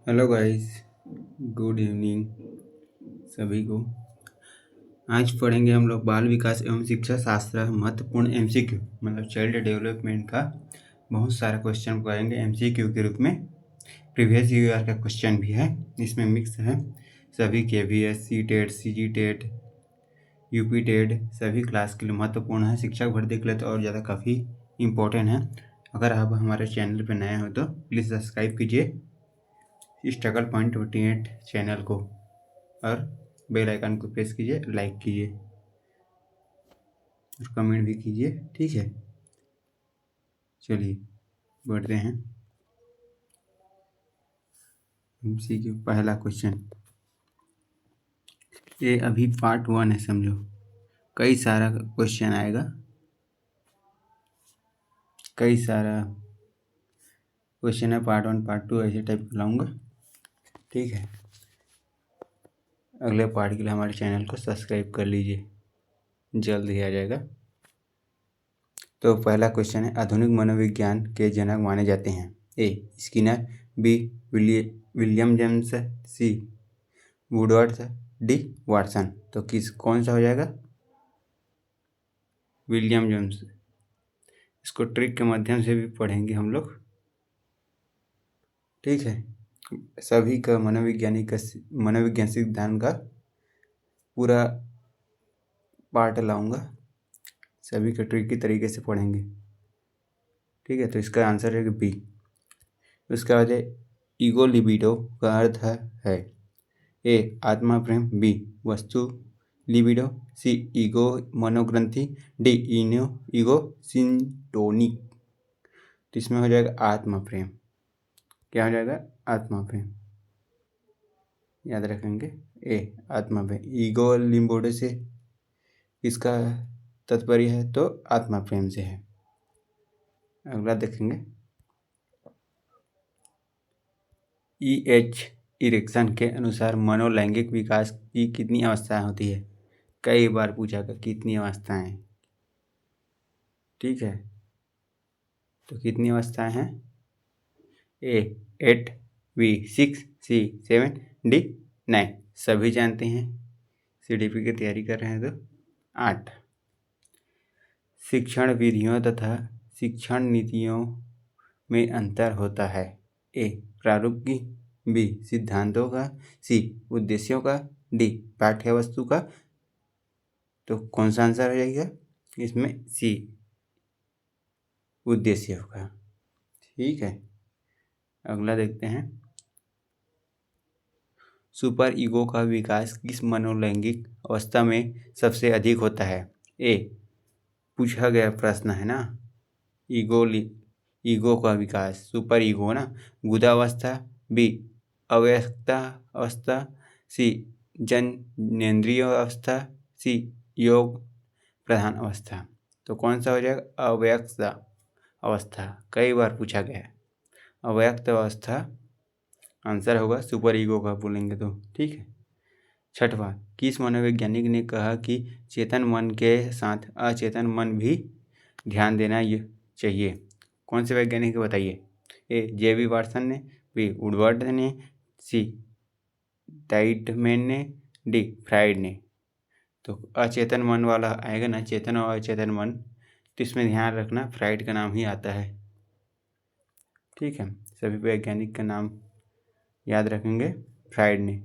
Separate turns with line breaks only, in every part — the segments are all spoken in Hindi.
हेलो गाइस, गुड इवनिंग सभी को। आज पढ़ेंगे हम लोग बाल विकास एवं शिक्षा शास्त्र महत्वपूर्ण एमसीक्यू मतलब चाइल्ड डेवलपमेंट का बहुत सारा क्वेश्चन पढ़ेंगे एमसीक्यू के रूप में। प्रीवियस ईयर का क्वेश्चन भी है, इसमें मिक्स है। सभी केवीएस, सी टेट, सी जी टेट, यूपी टेट सभी क्लास के लिए महत्वपूर्ण है। शिक्षक भर्ती के लिए तो और ज़्यादा काफ़ी इम्पोर्टेंट है। अगर आप हमारे चैनल पर नए हो तो प्लीज़ सब्सक्राइब कीजिए स्ट्रगल पॉइंट 28 चैनल को और बेल आइकन को प्रेस कीजिए, लाइक कीजिए और कमेंट भी कीजिए। ठीक है, चलिए बढ़ते हैं। एमसीक्यू पहला क्वेश्चन, ये अभी पार्ट 1 है, समझो। कई सारा क्वेश्चन आएगा, कई सारा क्वेश्चन है। पार्ट 1 पार्ट 2 ऐसे टाइप लाऊंगा। ठीक है, अगले पार्ट के लिए हमारे चैनल को सब्सक्राइब कर लीजिए, जल्द ही आ जाएगा। तो पहला क्वेश्चन है, आधुनिक मनोविज्ञान के जनक माने जाते हैं? ए स्किनर, बी विलियम जेम्स, सी वुडवर्थ, डी वाटसन। तो कौन सा हो जाएगा? William James. इसको ट्रिक के माध्यम से भी पढ़ेंगे हम लोग। ठीक है, सभी का मनोविज्ञान सिद्धांत का पूरा पार्ट लाऊंगा, सभी का ट्रिक की तरीके से पढ़ेंगे। ठीक है, तो इसका आंसर है बी। उसका बाद है ईगो लिबिडो का अर्थ है ए आत्मा प्रेम, बी वस्तु लिबिडो, सी ईगो मनोग्रंथि, डी ईगो सिंटोनिक। तो इसमें हो जाएगा आत्मा प्रेम। क्या हो जाएगा? आत्मा प्रेम, याद रखेंगे। ए आत्मा प्रेम, ईगो लिबिडो से इसका तात्पर्य है तो आत्मा प्रेम से है। अगला देखेंगे, EH इरेक्शन के अनुसार मनोलैंगिक विकास की कितनी अवस्थाएं होती है? कई बार पूछा था कितनी अवस्थाएं। ठीक है, तो कितनी अवस्थाएं हैं? ए 8, बी 6, सी 7, डी 9। सभी जानते हैं, CDP की तैयारी कर रहे हैं तो 8। शिक्षण विधियों तथा शिक्षण नीतियों में अंतर होता है? ए प्रारूप की, बी सिद्धांतों का, सी उद्देश्यों का, डी पाठ्य वस्तु का। तो कौन सा आंसर हो जाएगा इसमें? सी उद्देश्यों का। ठीक है, अगला देखते हैं, सुपर ईगो का विकास किस मनोलैंगिक अवस्था में सबसे अधिक होता है? ए पूछा गया प्रश्न है ना, ईगो का विकास, सुपर ईगो ना, गुदावस्था, बी अव्यक्ता अवस्था, सी जनेन्द्रिय अवस्था, सी योग प्रधान अवस्था। तो कौन सा हो जाएगा? अव्यक्त अवस्था। कई बार पूछा गया है, अव्यक्त अवस्था आंसर होगा। सुपर ईगो का बोलेंगे तो। ठीक है, छठवां, किस मनोवैज्ञानिक ने कहा कि चेतन मन के साथ अचेतन मन भी ध्यान देना चाहिए? कौन से वैज्ञानिक बताइए? ए JB वाटसन ने, बी वुडवर्ड ने, सी टाइटमैन ने, डी फ्राइड ने। तो अचेतन मन वाला आएगा ना, चेतन और अचेतन मन, तो इसमें ध्यान रखना फ्राइड का नाम ही आता है। ठीक है, सभी वैज्ञानिक का नाम याद रखेंगे, फ्राइड ने।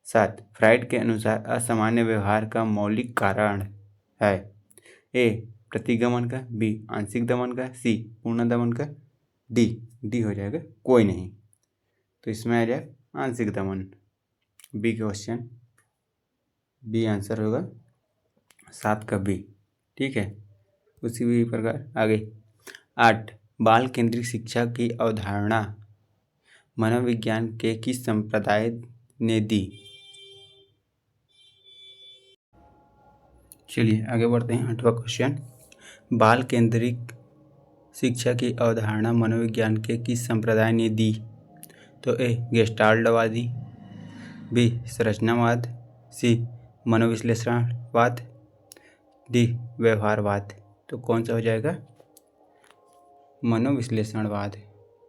7, फ्राइड के अनुसार असामान्य व्यवहार का मौलिक कारण है? ए प्रतिगमन का, बी आंशिक दमन का, सी पूर्ण दमन का, डी हो जाएगा कोई नहीं। तो इसमें आ जाएगा आंशिक दमन, बी क्वेश्चन, बी आंसर होगा 7 का बी। ठीक है, उसी भी प्रकार आगे 8, बाल केंद्रित शिक्षा की अवधारणा मनोविज्ञान के किस संप्रदाय ने दी? चलिए आगे बढ़ते हैं। 8वां क्वेश्चन, बाल केंद्रित शिक्षा की अवधारणा मनोविज्ञान के किस संप्रदाय ने दी? तो ए गेस्टाल्टवादी, बी संरचनावाद, सी मनोविश्लेषणवाद, डी व्यवहारवाद। तो कौन सा हो जाएगा? मनोविश्लेषणवाद।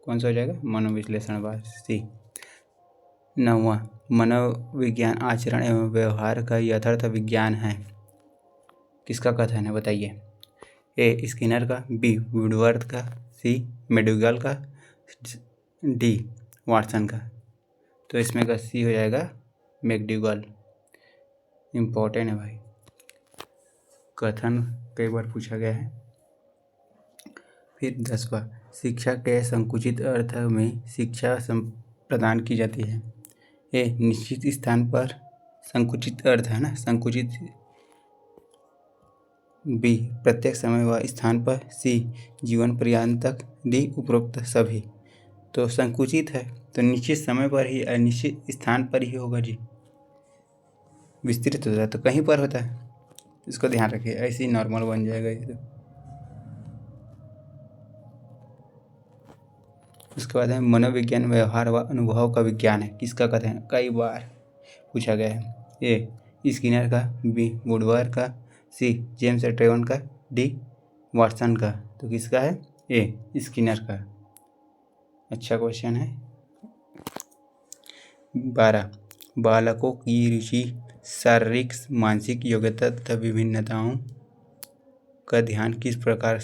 कौन सा हो जाएगा? मनोविश्लेषणवाद, सी। 9वां मनोविज्ञान आचरण एवं व्यवहार का यथार्थ विज्ञान है। किसका कथन है बताइए? ए स्किनर का, बी वुडवर्थ का, सी मेडुगल का, डी वाटसन का। तो इसमें का सी हो जाएगा मैकडूगल। इम्पोर्टेंट है भाई, कथन कई बार पूछा गया है। फिर 10वां शिक्षा के संकुचित अर्थ में शिक्षा प्रदान की जाती है। ए निश्चित स्थान पर, संकुचित अर्थ है ना, संकुचित। बी प्रत्येक समय व स्थान पर, सी जीवन पर्यंत तक, डी उपरोक्त सभी। तो संकुचित है तो निश्चित समय पर ही, निश्चित स्थान पर ही होगा जी। विस्तृत होता है तो कहीं पर होता है, इसको ध्यान रखिए, ऐसे ही नॉर्मल बन जाएगा ये तो। उसके बाद है मनोविज्ञान व्यवहार व अनुभव का विज्ञान है। किसका कथन है? कई बार पूछा गया है। ए स्किनर का, बी वुडवर्थ का, सी जेम्स ट्रेवन का, डी वाटसन का। तो किसका है? ए स्किनर का। अच्छा क्वेश्चन है। 12 बालकों की रुचि, शारीरिक मानसिक योग्यता तथा विभिन्नताओं का ध्यान किस प्रकार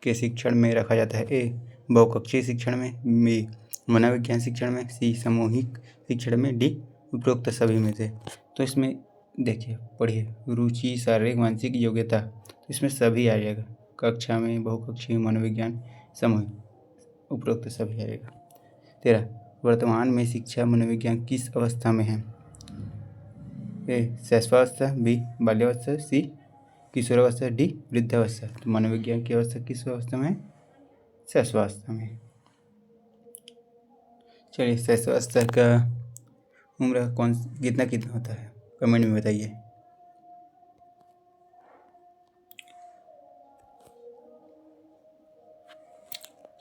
के शिक्षण में रखा जाता है? ए बहुकक्षीय शिक्षण में, बी मनोविज्ञान शिक्षण में, सी सामूहिक शिक्षण में, डी उपरोक्त सभी में से। तो इसमें देखिए, पढ़िए, रुचि, शारीरिक मानसिक योग्यता, तो इसमें सभी आ जाएगा। कक्षा में, बहुकक्षीय, मनोविज्ञान, सामूहिक, उपरोक्त सभी आ जाएगा। 13 वर्तमान में शिक्षा मनोविज्ञान किस अवस्था में है? ए शैशवावस्था, बी बाल्यावस्था, सी किशोरावस्था, डी वृद्धावस्था। तो मनोविज्ञान की अवस्था किस अवस्था में है? शैशवावस्था में। चलिए, शैशवावस्था का उम्र कितना होता है, कमेंट में बताइए।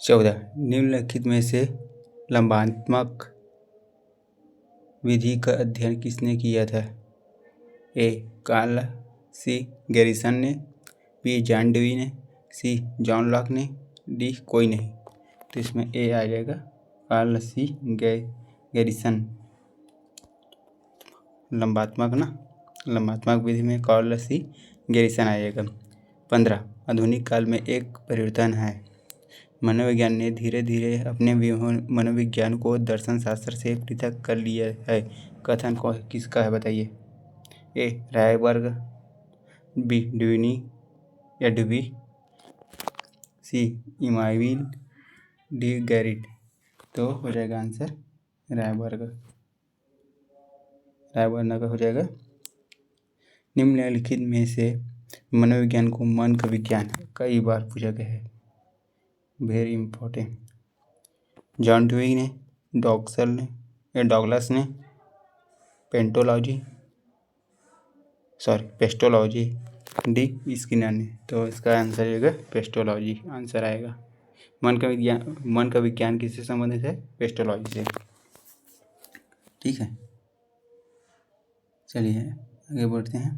चौदह निम्नलिखित में से लंबात्मक विधि का अध्ययन किसने किया था? ए कार्ल सी गैरिसन ने, बी जॉन डेवी ने, सी जॉन लॉक ने, डी कोई नहीं। तो इसमें ए आ जाएगा, कार्ल सी गैरिसन। लंबात्मक विधि में कार्ल सी गैरिसन आएगा। 15 आधुनिक काल में एक परिवर्तन है। मनोविज्ञान ने धीरे धीरे अपने मनोविज्ञान को दर्शन शास्त्र से पृथक कर लिया है। कथन किसका है बताइए? ए रायबर्ग, बी ड्यूनी या डुबी, सी इमाइविल, डी गैरिट। तो हो जाएगा आंसर रायबर्ग का हो जाएगा। निम्नलिखित में से मनोविज्ञान को मन का विज्ञान कई बार पूछा गया है, वेरी इंपॉर्टेंट। जॉन डेवी ने, डॉगलस ने, पेस्टोलॉजी, डी स्किनर ने। तो इसका आंसर आएगा पेस्टोलॉजी आंसर आएगा। मन का विज्ञान किससे संबंधित है? पेस्टोलॉजी से। ठीक है, चलिए आगे बढ़ते हैं।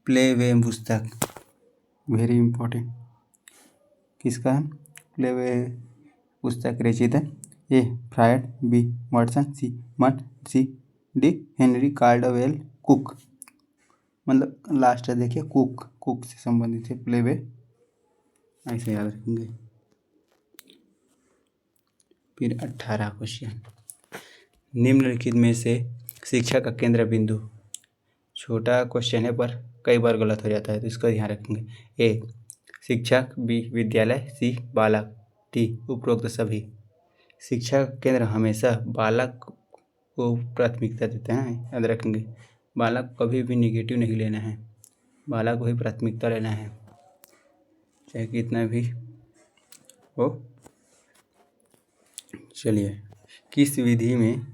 प्ले वे पुस्तक वेरी इंपॉर्टेंट, किसका है? प्ले वे पुस्तक रचित है। A Freud, B Watson, C मट, C D Henry Cardwell Cook. मतलब लास्ट है देखिए, कुक से संबंधित है प्ले वे, ऐसे याद रखेंगे। फिर 18 क्वेश्चन, निम्नलिखित में से शिक्षा का केंद्र बिंदु। छोटा क्वेश्चन है पर कई बार गलत हो जाता है, तो इसका ध्यान रखेंगे। ए शिक्षक, बी विद्यालय, सी बालक, डी उपरोक्त सभी। शिक्षा का केंद्र हमेशा बालक को प्राथमिकता देते हैं, याद रखेंगे। बालक कभी भी निगेटिव नहीं लेना है, बालक को ही प्राथमिकता लेना है, चाहे कितना भी हो। चलिए, किस विधि में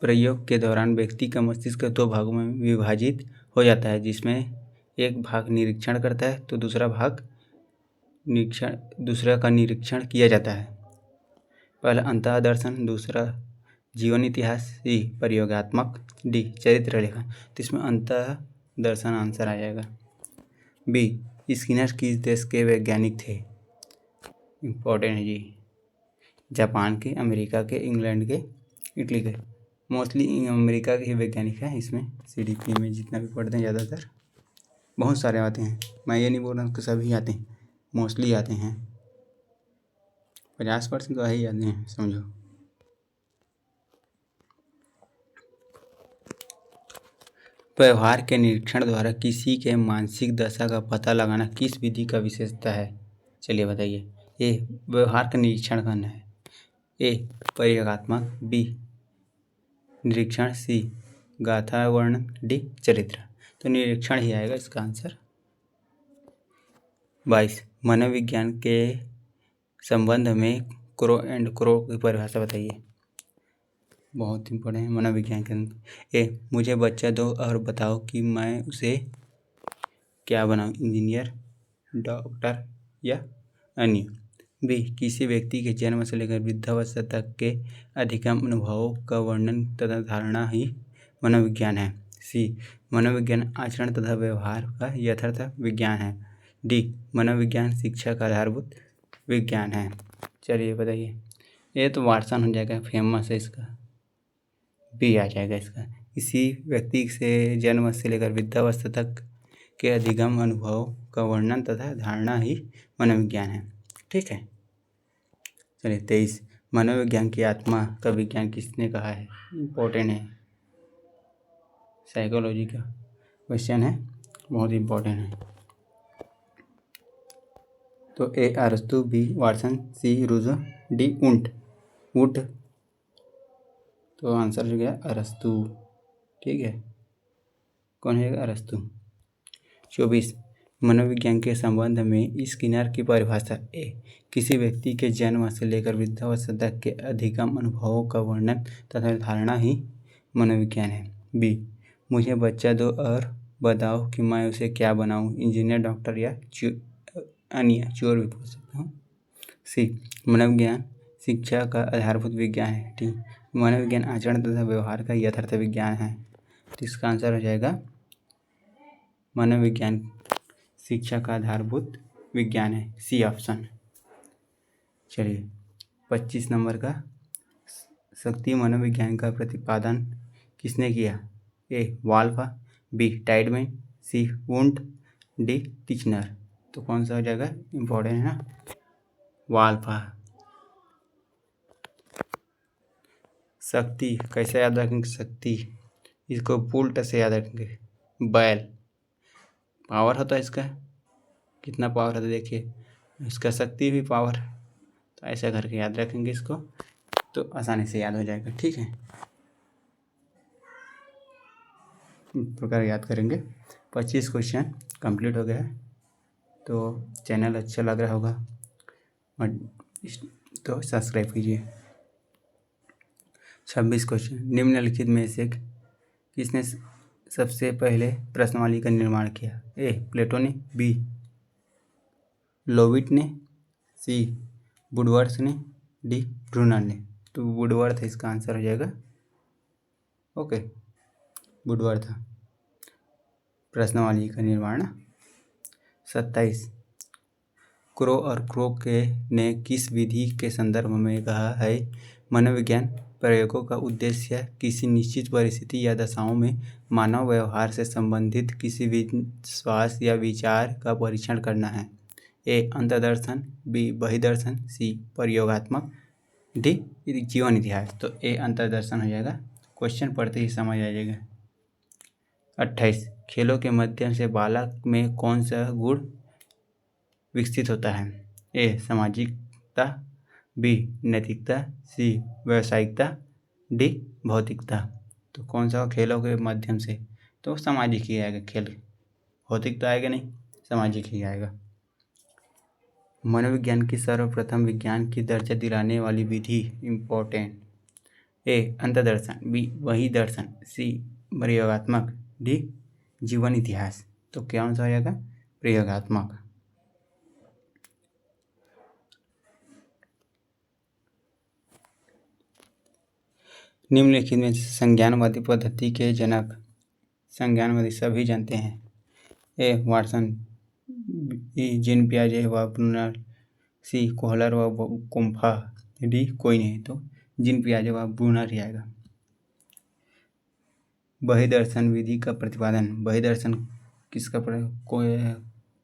प्रयोग के दौरान व्यक्ति का मस्तिष्क 2 भागों में विभाजित हो जाता है, जिसमें एक भाग निरीक्षण करता है तो दूसरा का निरीक्षण किया जाता है? पहला अंतःदर्शन, दूसरा जीवन इतिहास, सी प्रयोगात्मक, डी चरित्र लेखन। तो इसमें अंतःदर्शन आंसर आ जाएगा। बी स्किनर किस देश के वैज्ञानिक थे? इम्पोर्टेंट है जी, जापान के, अमेरिका के, इंग्लैंड के, इटली के। मोस्टली अमेरिका के ही वैज्ञानिक हैं। इसमें CDP में जितना भी पढ़ते हैं ज़्यादातर बहुत सारे आते हैं। मैं ये नहीं बोल रहा हूँ कि सभी आते हैं, मोस्टली आते हैं, 50% तो ही आते हैं समझो। व्यवहार के निरीक्षण द्वारा किसी के मानसिक दशा का पता लगाना किस विधि का विशेषता है? चलिए बताइए। ए व्यवहार का निरीक्षण करना है, ए प्रयोगात्मक, बी निरीक्षण, सी गाथा वर्णन, डी चरित्र। तो निरीक्षण ही आएगा इसका आंसर। 22 मनोविज्ञान के संबंध में क्रो एंड क्रो की परिभाषा बताइए। बहुत इंपॉर्टेंट है मनोविज्ञान के अंदर। ए मुझे बच्चा दो और बताओ कि मैं उसे क्या बनाऊं, इंजीनियर, डॉक्टर या अन्य। बी किसी व्यक्ति के जन्म से लेकर वृद्धावस्था तक के अधिकतम अनुभवों का वर्णन तथा धारणा ही मनोविज्ञान है। सी मनोविज्ञान आचरण तथा व्यवहार का यथार्थ विज्ञान है। डी मनोविज्ञान शिक्षा का आधारभूत विज्ञान है। चलिए बताइए। ये तो वाटसन हो जाएगा, फेमस है इसका, बी आ जाएगा इसका। इसी व्यक्ति से जन्म से लेकर वृद्धावस्था तक के अधिगम अनुभव का वर्णन तथा धारणा ही मनोविज्ञान है। ठीक है। चलिए 23 मनोविज्ञान की आत्मा का विज्ञान किसने कहा है? इम्पोर्टेंट है, साइकोलॉजी का क्वेश्चन है, बहुत इम्पोर्टेंट है। तो ए अरस्तु, B Watson, C Rousseau, D Wood. तो आंसर हो गया अरस्तु। ठीक है, कौन है अरस्तु। 24 मनोविज्ञान के संबंध में स्किनर की परिभाषा। ए किसी व्यक्ति के जन्म से लेकर वृद्धावस्था तक के अधिकतम अनुभवों का वर्णन तथा धारणा ही मनोविज्ञान है। बी मुझे बच्चा दो और बताओ कि मैं उसे क्या बनाऊं, इंजीनियर, डॉक्टर या अन्य, चोर भी पूछ सकता हूँ। सी मनोविज्ञान शिक्षा का आधारभूत विज्ञान है। डी मनोविज्ञान आचरण तथा व्यवहार का यथार्थ विज्ञान है। तो इसका आंसर हो जाएगा मनोविज्ञान शिक्षा का आधारभूत विज्ञान है, सी ऑप्शन। चलिए 25 नंबर का शक्ति मनोविज्ञान का प्रतिपादन किसने किया? ए वाल्फा, बी टाइडमैन, सी वुंड, डी टिचनर। तो कौन सा हो जाएगा? इम्पोर्टेंट है ना, वाल्फा। शक्ति कैसे याद रखेंगे? शक्ति इसको उल्टा से याद रखेंगे, बैल पावर होता है इसका, कितना पावर होता है देखिए, इसका शक्ति भी पावर। तो ऐसा करके याद रखेंगे इसको, तो आसानी से याद हो जाएगा। ठीक है, इस प्रकार याद करेंगे। 25 क्वेश्चन कंप्लीट हो गया है। तो चैनल अच्छा लग रहा होगा तो सब्सक्राइब कीजिए। 26 क्वेश्चन निम्नलिखित में से किसने सबसे पहले प्रश्नावली का निर्माण किया? ए प्लेटो ने, बी लोविट ने, सी वुडवर्थ ने, डी ब्रूनर ने। तो वुडवर्थ इसका आंसर हो जाएगा। ओके, वुडवर्थ प्रश्नावली का निर्माण। 27 क्रो और क्रो के ने किस विधि के संदर्भ में कहा है? मनोविज्ञान प्रयोगों का उद्देश्य किसी निश्चित परिस्थिति या दशाओं में मानव व्यवहार से संबंधित किसी विश्वास या विचार का परीक्षण करना है। ए अंतर्दर्शन, बी बहिर्दर्शन, सी प्रयोगात्मक, डी जीवन इतिहास। तो ए अंतर्दर्शन हो जाएगा, क्वेश्चन पढ़ते ही समझ आ जाएगा। 28 खेलों के माध्यम से बालक में कौन सा गुण विकसित होता है? ए सामाजिकता, बी नैतिकता, सी व्यावसायिकता, डी भौतिकता। तो कौन सा खेलों के माध्यम से? तो सामाजिक ही आएगा, खेल भौतिक तो आएगा नहीं, सामाजिक ही आएगा। मनोविज्ञान की सर्वप्रथम विज्ञान की दर्जा दिलाने वाली विधि। इम्पोर्टेंट। ए अंतर्दर्शन, बी वही दर्शन, सी प्रयोगात्मक, डी जीवन इतिहास। तो क्या सा हो जाएगा? प्रयोगात्मक। निम्नलिखित में संज्ञानवादी पद्धति के जनक। संज्ञानवादी सभी जानते हैं। ए वाटसन, बी जीन पियाजे व ब्रूनर, सी कोहलर व कोम्फा, डी कोई नहीं। तो जीन पियाजे व ब्रूनर ही आएगा। बहिर्दर्शन विधि का प्रतिपादन। बहिर्दर्शन किसका कोई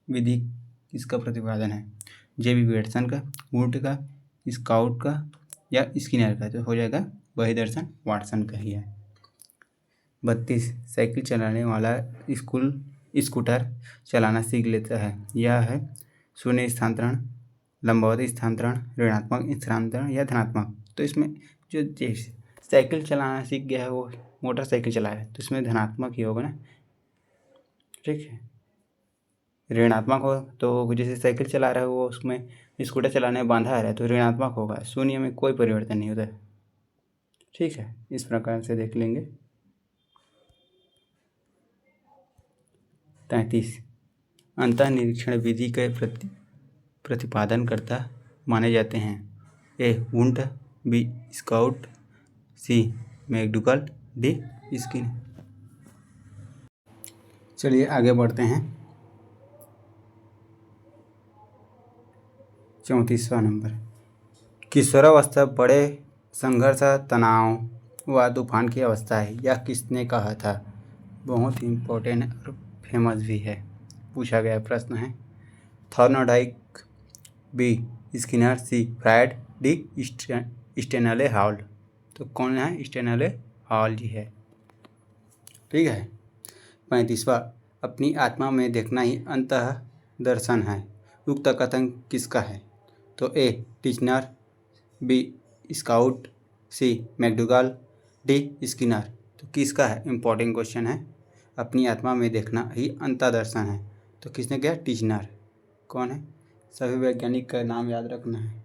विधि किसका प्रतिपादन है? जेबी पेटर्सन का, वुड का, स्काउट का या स्किनर का? तो हो जाएगा बहिर्दर्शन वाटसन का ही है। 32 साइकिल चलाने वाला स्कूटर चलाना सीख लेता है। यह है शून्य स्थानांतरण, लंबवत स्थानांतरण, ऋणात्मक स्थानांतरण या धनात्मक। तो इसमें जो साइकिल चलाना सीख गया है वो मोटरसाइकिल चला रहा है, तो इसमें धनात्मक ही होगा ना, ठीक है। ऋणात्मक हो तो जैसे साइकिल चला रहा है वो उसमें स्कूटर चलाने में बांधा है तो ऋणात्मक होगा, शून्य में कोई परिवर्तन नहीं होता है, ठीक है। इस प्रकार से देख लेंगे। 33 अंतःनिरीक्षण विधि के प्रतिपादनकर्ता माने जाते हैं। A Wundt, B Scott, C McDougall, D Skinner. चलिए आगे बढ़ते हैं। 34वां नंबर, किशोरावस्था बड़े संघर्ष, तनाव व तूफान की अवस्था है, यह किसने कहा था? बहुत ही इम्पोर्टेंट और फेमस भी है, पूछा गया प्रश्न है। थॉर्नडाइक, बी स्किनर, सी फ्रायड, डी स्टेनले हॉल। तो कौन है? स्टेनले हॉल जी है, ठीक है। 35वां, अपनी आत्मा में देखना ही अंतः दर्शन है, उक्त कथन किसका है? तो ए Titchener, B Scott, C McDougall, D Skinner. तो किसका है? इम्पोर्टेंट क्वेश्चन है। अपनी आत्मा में देखना ही अंतर्दर्शन है, तो किसने किया? टिचनर। कौन है? सभी वैज्ञानिक का नाम याद रखना है।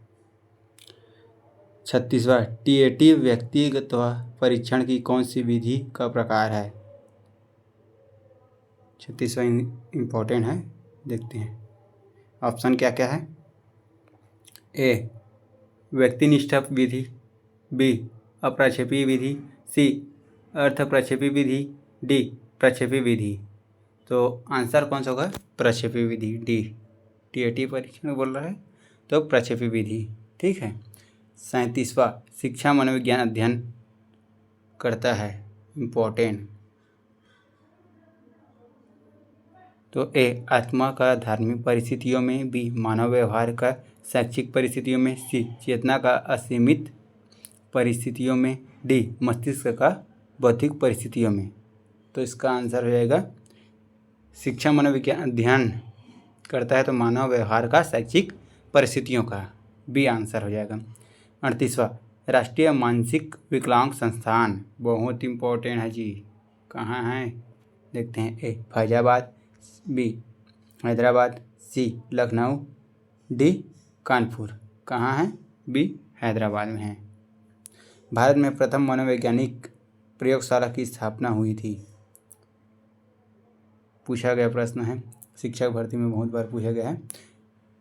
36वां, टीएटी व्यक्तिगत परीक्षण की कौन सी विधि का प्रकार है? 36वां इम्पोर्टेंट है, देखते हैं। ऑप्शन क्या क्या है? ए व्यक्तिनिष्ठ विधि, बी अप्रक्षेपी विधि, सी अर्थ प्रक्षेपी विधि, डी प्रक्षेपी विधि। तो आंसर कौन सा होगा? प्रक्षेपी विधि, डी। टीएटी परीक्षण बोल रहा है तो प्रक्षेपी विधि, ठीक है। 37वां, शिक्षा मनोविज्ञान अध्ययन करता है, इम्पोर्टेंट। तो ए आत्मा का धार्मिक परिस्थितियों में, बी मानव व्यवहार का शैक्षिक परिस्थितियों में, सी चेतना का असीमित परिस्थितियों में, डी मस्तिष्क का बौद्धिक परिस्थितियों में। तो इसका आंसर हो जाएगा शिक्षा मनोविज्ञान अध्ययन करता है तो मानव व्यवहार का शैक्षिक परिस्थितियों का, बी आंसर हो जाएगा। 38वां, राष्ट्रीय मानसिक विकलांग संस्थान, बहुत इम्पोर्टेंट है जी, कहाँ है? देखते हैं। ए फैजाबाद, बी हैदराबाद, सी लखनऊ, डी कानपुर। कहाँ है? बी हैदराबाद में है। भारत में प्रथम मनोवैज्ञानिक प्रयोगशाला की स्थापना हुई थी, पूछा गया प्रश्न है, शिक्षक भर्ती में बहुत बार पूछा गया है।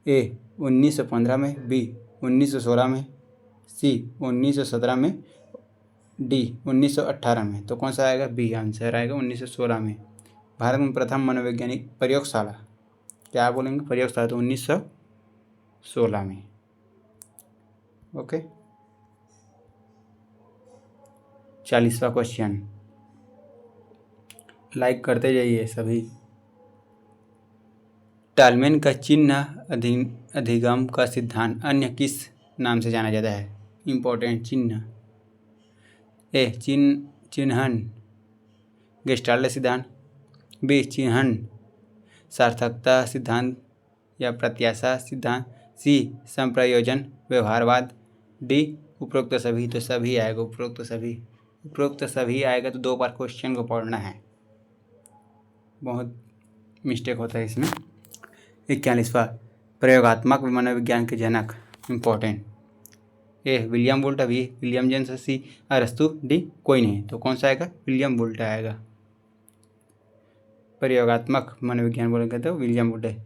ए 1915 में, बी 1916 में, सी 1917 में, डी 1918 में। तो कौन सा आएगा? बी आंसर आएगा 1916 में। भारत में प्रथम मनोवैज्ञानिक प्रयोगशाला, क्या बोलेंगे? प्रयोगशाला, तो 1916 में, ओके। 40वां क्वेश्चन, लाइक करते जाइए सभी। टालमेन का चिन्ह अधिगम का सिद्धांत अन्य किस नाम से जाना जाता है? इम्पोर्टेंट चिन्ह। ए चिन्हन गेस्टाल्ट सिद्धांत, बी चिन्हन सार्थकता सिद्धांत या प्रत्याशा सिद्धांत, सी संप्रयोजन व्यवहारवाद, डी उपरोक्त सभी। तो सभी आएगा, उपरोक्त सभी। उपरोक्त सभी आएगा तो 2 बार क्वेश्चन को पढ़ना है, बहुत मिस्टेक होता है इसमें। 41वां, प्रयोगात्मक मनोविज्ञान के जनक, important. A William Wundt, B William James, C अरस्तु, डी कोई नहीं। तो कौन सा आएगा? विलियम वुल्ट आएगा। प्रयोगात्मक मनोविज्ञान बोलेंगे तो विलियम वुल्ट है।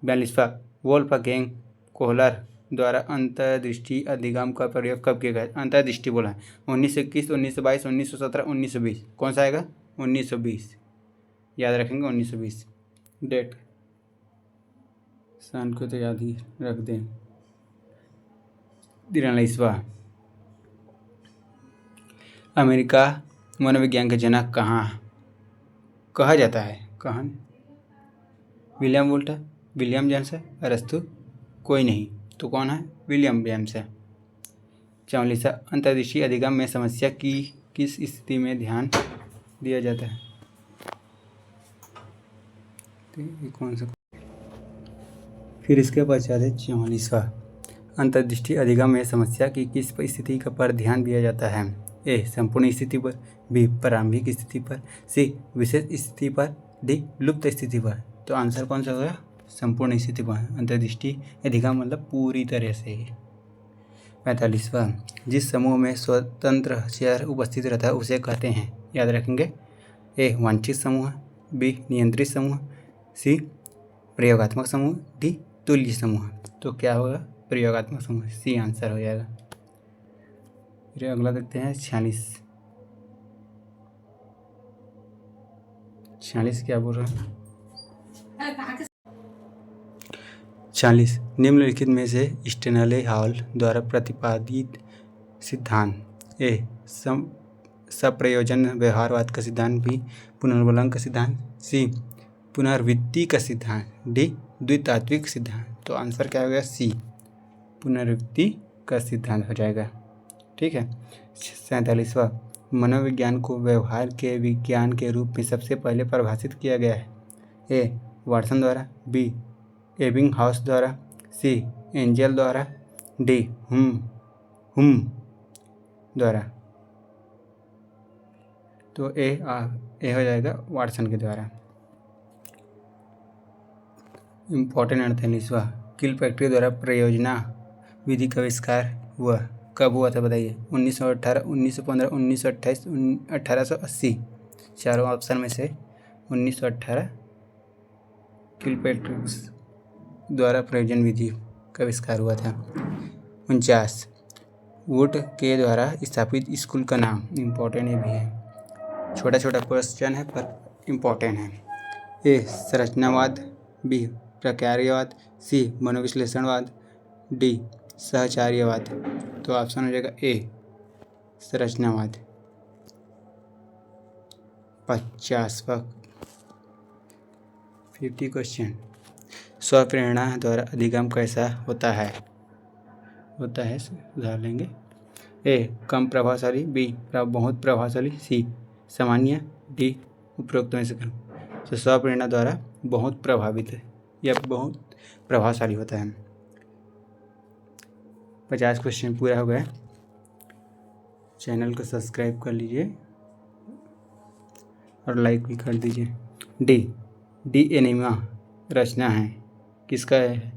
42वां, वोल्फगैंग कोहलर द्वारा अंतर्दृष्टि अधिगम का प्रयोग कब किया गया? अंतर्दृष्टि बोला है 1921, 1922, 1917, 1920। कौन सा आएगा? 1920, याद रखेंगे 1920 डेट, सन को तो याद ही रख दें। 43वां, अमेरिका मनोविज्ञान के जनक कहाँ कहा जाता है? कहाँ? विलियम वोल्ट है, विलियम जेम्स है, अरस्तु, कोई नहीं। तो कौन है? विलियम जेम्स है। 44वां अंतर्दृष्टि अधिगम में समस्या की किस स्थिति में ध्यान दिया जाता है? तो ये कौन सा? फिर इसके पश्चात है 44वां अंतर्दृष्टि अधिगम में समस्या की किस स्थिति का पर ध्यान दिया जाता है? ए संपूर्ण स्थिति पर, बी प्रारंभिक स्थिति पर, सी विशेष स्थिति पर, डी लुप्त स्थिति पर। तो आंसर कौन सा होगा? संपूर्ण स्थिति पर। अंतर्दृष्टि अधिगम मतलब पूरी तरह से। 45वां जिस समूह में स्वतंत्र चर उपस्थित रहता है उसे कहते हैं? याद रखेंगे। ए वांछित समूह, बी नियंत्रित समूह, सी प्रयोगात्मक समूह, डी तुल्य समूह। तो क्या होगा? प्रयोगात्मक समूह, सी आंसर हो जाएगा। फिर अगला देखते हैं 46 क्या बोल रहा है? 40 निम्नलिखित में से स्टेनले हॉल द्वारा प्रतिपादित सिद्धांत ए सप्रयोजन व्यवहारवाद का सिद्धांत, बी पुनर्वलन का सिद्धांत, सी पुनर्वृत्ति का सिद्धांत, डी द्वितात्विक सिद्धांत। तो आंसर क्या होगा? सी पुनर्वृत्ति का सिद्धांत हो जाएगा। ठीक है। 47वां मनोविज्ञान को व्यवहार के विज्ञान के रूप में सबसे पहले परिभाषित किया गया है? ए वाटसन द्वारा, बी एबिंगहाउस द्वारा, सी एंजल द्वारा, डी हुम द्वारा। तो ए हो जाएगा वाटसन के द्वारा। इम्पोर्टेंट 48वां किलपैट्री द्वारा प्रयोजना विधि का आविष्कार हुआ? कब हुआ था बताइए? 1918, 1915, 1928, 1880। चारों ऑप्शन में से 1918 किलपैट्री द्वारा प्रयोजन विधि का आविष्कार हुआ था। 49 वुड के द्वारा स्थापित स्कूल का नाम? इम्पोर्टेंट ये भी है, छोटा छोटा क्वेश्चन है पर इम्पोर्टेंट है। ए संरचनावाद, बी प्रक्रियावाद, सी मनोविश्लेषणवाद, डी सहचार्यवाद। तो ऑप्शन हो जाएगा ए संरचनावाद। 50वां 50 क्वेश्चन स्वप्रेरणा द्वारा अधिगम कैसा होता है? सुधार लेंगे। ए कम प्रभावशाली, बी बहुत प्रभावशाली, सी सामान्य, डी उपरोक्त में से कम। तो स्वप्रेरणा द्वारा बहुत प्रभावित है या बहुत प्रभावशाली होता है। 50 क्वेश्चन पूरा हो गया। चैनल को सब्सक्राइब कर लीजिए और लाइक भी कर दीजिए। डी एनिमा रचना है किसका है?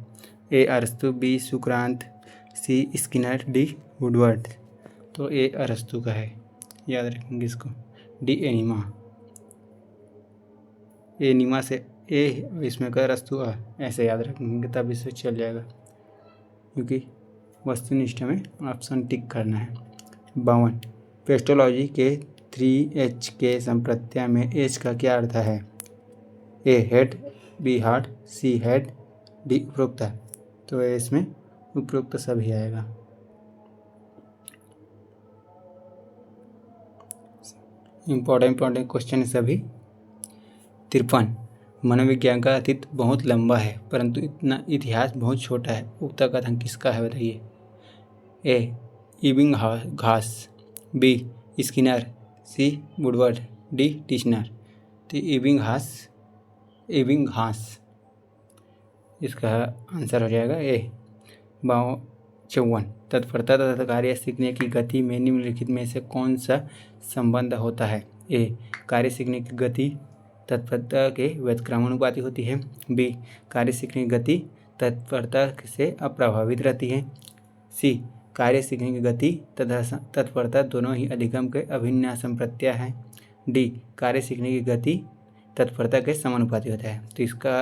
ए अरस्तु, बी सुक्रांत, सी स्किनर, डी वुडवर्ड। तो ए अरस्तु का है, याद रखेंगे इसको। डी एनिमा, एनिमा से ए इसमें का अरस्तु ऐसे याद रखेंगे तब इससे चल जाएगा, क्योंकि वस्तुनिष्ठ में ऑप्शन टिक करना है। 52 पेस्टोलॉजी के 3H के संप्रत्यय में H का क्या अर्थ है? ए हेड, बी हार्ट, सी हेड, डी उपरोक्त। तो इसमें उपरोक्त सभी आएगा। इम्पोर्टेंट क्वेश्चन है सभी। 53 मनोविज्ञान का अतीत बहुत लंबा है परंतु इतना इतिहास बहुत छोटा है, उक्त कथन किसका है बताइए? ए इबिंगहास, बी स्किनर, सी वुडवर्ड, डी टिश्नर। तो इबिंगहास इसका आंसर हो जाएगा ए। 54 तत्परता तथा कार्य सीखने की गति में निम्नलिखित में से कौन सा संबंध होता है? ए कार्य सीखने की गति तत्परता के व्युत्क्रमानुपाती होती है, बी कार्य सीखने की गति तत्परता से अप्रभावित रहती है, सी कार्य सीखने की गति तथा तत्परता दोनों ही अधिगम के अभिन्न संप्रत्यय हैं, डी कार्य सीखने की गति तत्परता के समानुपाती होता है। तो इसका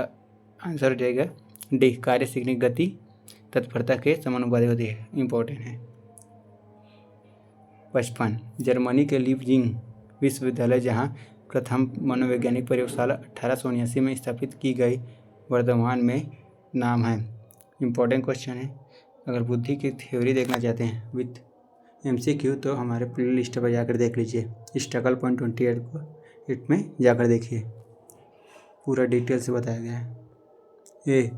आंसर हो जाएगा डी कार्य सीखने की गति तत्परता के समानुपाती होती है। इम्पोर्टेंट है। 55 जर्मनी के लीपजिग विश्वविद्यालय जहां प्रथम मनोवैज्ञानिक प्रयोगशाला 1879 में स्थापित की गई वर्तमान में नाम है? इम्पोर्टेंट क्वेश्चन है। अगर बुद्धि की थ्योरी देखना चाहते हैं विथ MCQ तो हमारे प्ले लिस्ट पर जाकर देख लीजिए। स्ट्रगल.28 को इसमें जाकर देखिए। पूरा डिटेल से बताया गया है। ए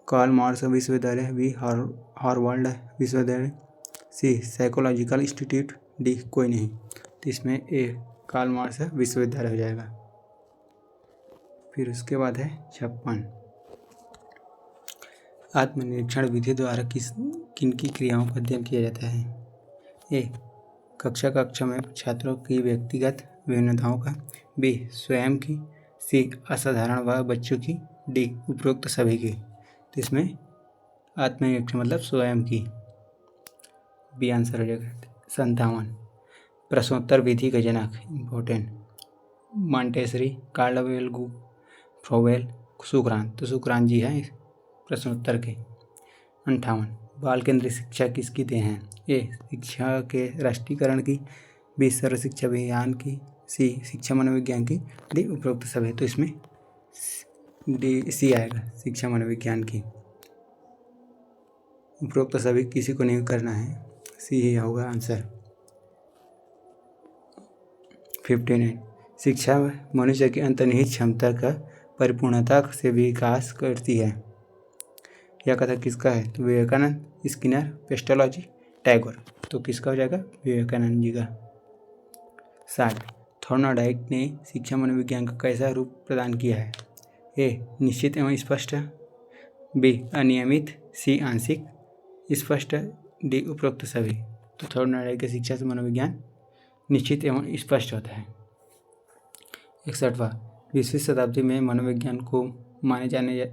कार्ल मार्क्स विश्वविद्यालय, बी हार्वर्ड विश्वविद्यालय, सी साइकोलॉजिकल इंस्टीट्यूट, डी कोई नहीं। तो इसमें ए कार्ल मार्क्स विश्वविद्यालय हो जाएगा। फिर उसके बाद है 56, आत्मनिरीक्षण विधि द्वारा किन की क्रियाओं का अध्ययन किया जाता है। ए कक्षा में छात्रों की व्यक्तिगत विभिन्नताओं का, बी स्वयं की, सी असाधारण व बच्चों की, डी उपरोक्त सभी की। तो इसमें आत्मनिरीक्षण मतलब स्वयं की, बी आंसर हो जाएगा। 57 प्रश्नोत्तर विधि का जनक, इम्पोर्टेंट, मॉन्टेसरी, कार्लवेल, फ्रोवेल, सुकरान। तो सुकरान जी हैं प्रश्नोत्तर के। 58 बाल केंद्रित शिक्षा किसकी देन है। ए शिक्षा के राष्ट्रीयकरण की, बी सर्व शिक्षा अभियान की, सी शिक्षा मनोविज्ञान की, डी उपरोक्त सभी। तो इसमें डी सी आएगा, शिक्षा मनोविज्ञान की। उपरोक्त सभी किसी को नहीं करना है, सी ही होगा आंसर। 59 शिक्षा मनुष्य की अंतर्निहित क्षमता का परिपूर्णता से विकास करती है। यह कथन किसका है। तो विवेकानंद, स्किनर, पेस्टोलॉजी, टैगोर। तो किसका हो जाएगा, विवेकानंद जी का। 60 थॉर्नडाइक ने शिक्षा मनोविज्ञान का कैसा रूप प्रदान किया है। ए निश्चित एवं स्पष्ट, बी अनियमित, सी आंशिक स्पष्ट, डी उपरोक्त सभी। तो थॉर्नडाइक की शिक्षा से मनोविज्ञान निश्चित एवं स्पष्ट होता है। 61वां 20वीं शताब्दी में मनोविज्ञान को माने जाने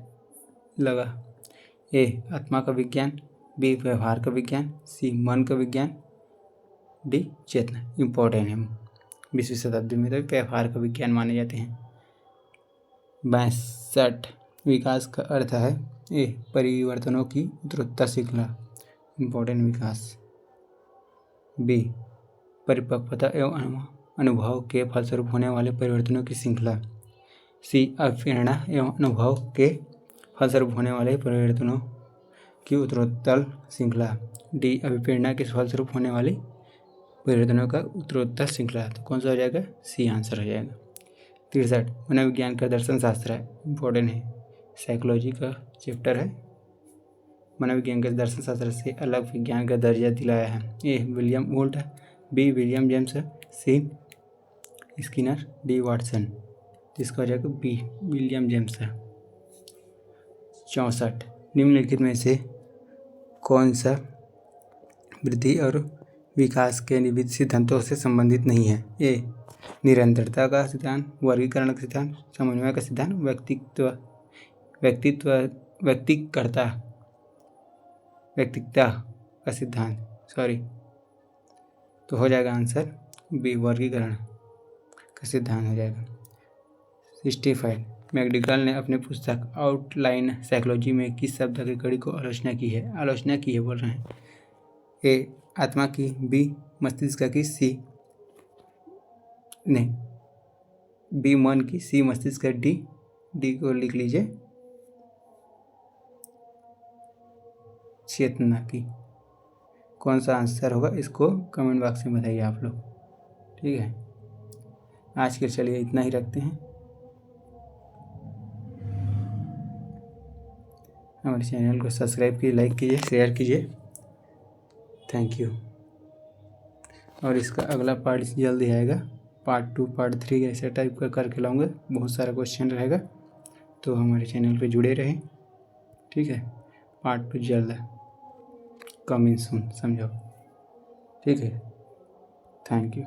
लगा। ए आत्मा का विज्ञान, बी व्यवहार का विज्ञान, सी मन का विज्ञान, डी चेतना। इम्पोर्टेंट है, 20वीं शताब्दी में तो व्यवहार का विज्ञान माने जाते हैं। 62 विकास का अर्थ है। ए परिवर्तनों की उत्तरोत्तर श्रृंखला, इम्पोर्टेंट विकास, बी परिपक्वता एवं अनुभव के फलस्वरूप होने वाले परिवर्तनों की श्रृंखला, सी अभिप्रेरणा एवं अनुभव के फलस्वरूप होने वाले परिवर्तनों की उत्तरोत्तर श्रृंखला, डी अभिप्रेरणा के फलस्वरूप होने वाली परिवर्तनों का उत्तरोत्तर श्रृंखला। तो कौन सा हो जाएगा, सी आंसर हो जाएगा। 63 मनोविज्ञान का दर्शन शास्त्र है, इम्पोर्टेंट है, साइकोलॉजी का चैप्टर है। मनोविज्ञान के दर्शन शास्त्र से अलग विज्ञान का दर्जा दिलाया है। A William Wundt, B William James, C Skinner, D Watson. इसका हो जाएगा बी विलियम जेम्स। 64 निम्नलिखित में से कौन सा वृद्धि और विकास के विविध सिद्धांतों से संबंधित नहीं है। ए निरंतरता का सिद्धांत, वर्गीकरण का सिद्धांत, समन्वय का सिद्धांत, व्यक्तिकता का सिद्धांत, तो हो जाएगा आंसर बी वर्गीकरण का सिद्धांत हो जाएगा। 65 मैकडॉगल ने अपने पुस्तक आउटलाइन साइकोलॉजी में किस शब्द की कड़ी को आलोचना की है बोल रहे हैं। ए आत्मा की, बी मस्तिष्क की, बी मन की, सी मस्तिष्क, डी को लिख लीजिए चेतना की। कौन सा आंसर होगा इसको कमेंट बॉक्स में बताइए आप लोग, ठीक है। आज के चलिए इतना ही रखते हैं। हमारे चैनल को सब्सक्राइब कीजिए, लाइक कीजिए, शेयर कीजिए। Thank you. और इसका अगला पार्ट जल्दी आएगा, पार्ट 2 पार्ट 3 ऐसे टाइप का करके लाऊंगा, बहुत सारा क्वेश्चन रहेगा, तो हमारे चैनल पे जुड़े रहें, ठीक है। पार्ट 2 जल्द कमिंग सून, समझो, ठीक है। Thank you.